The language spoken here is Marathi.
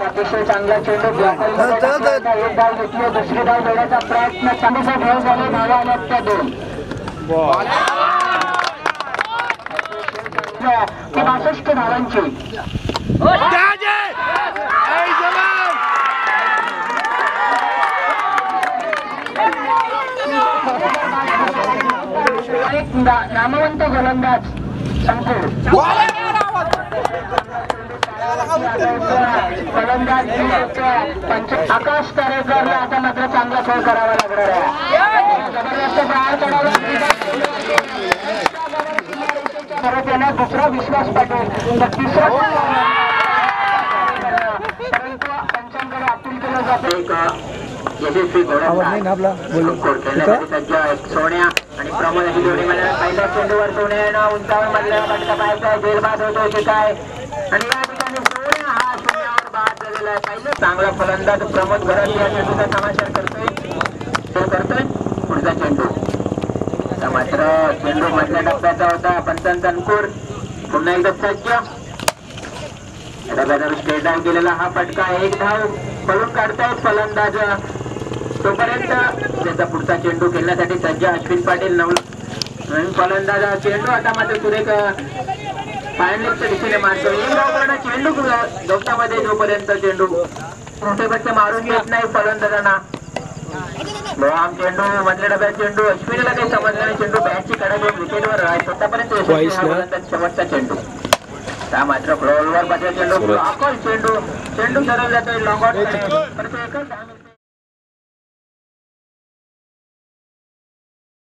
अतिशय चांगला चेंडू एक डाव घेतली, दुसरी डाव घेण्याचा प्रयत्न चांगला खेळ झाले, धावा आल्यात त्या 2 62 धावांची नामवंत गोलंदाज संकुल गोलंदाज आकाश तारेकरला आता मात्र चांगला खेळ करावा लागणार आहे। जबरदस्त बाहेर पडावा दुसरा विश्वास पाटील तर तिसरा परंतु पंचांकडे अपील केलं जाते। यशस्वी सोन्या आणि प्रमोद ही जोडी मला पहिल्या चेंडूवर सोन्यानं उंचावर मधल्या फटका पाहायचा जेल बाद होतोय की काय आणि या ठिकाणी सोन्या हा शून्यावर बाद झालेला आहे। पहिलं चांगला फलंदाज प्रमोद घरात या चेंडूचा समाचार करतोय पुढचा चेंडू मात्र चेंडू मधल्या टप्प्याचा होता। पंचन तनपूर पुन्हा एकदा सज्ज डब्यावर स्टेट डाऊन केलेला हा फटका 1 धाव पळून काढतायत फलंदाज। तोपर्यंत त्याचा पुढचा चेंडू खेळण्यासाठी सज्ज अश्विन पाटील नवीन फलंदाज। चेंडू आता मात्र सुरेख फायनलिस्टच्या दिशेने मारतो। 1 धाव करणं चेंडू गवतामध्ये जोपर्यंत चेंडू मोठे बच्चे मारून घेत नाही फलंदाजांना। आम चेंडू मधल्या डब्यात चेंडू अश्विनीला काही समजलं नाही, चेंडू बॅटची कडा घेऊन विकेटवर आहे स्वतःपर्यंत शेवटचा चेंडू त्या मात्र फ्लोअरवर बसला चेंडू चेंडू ठरवला जातोय लॉंग आउट कडे।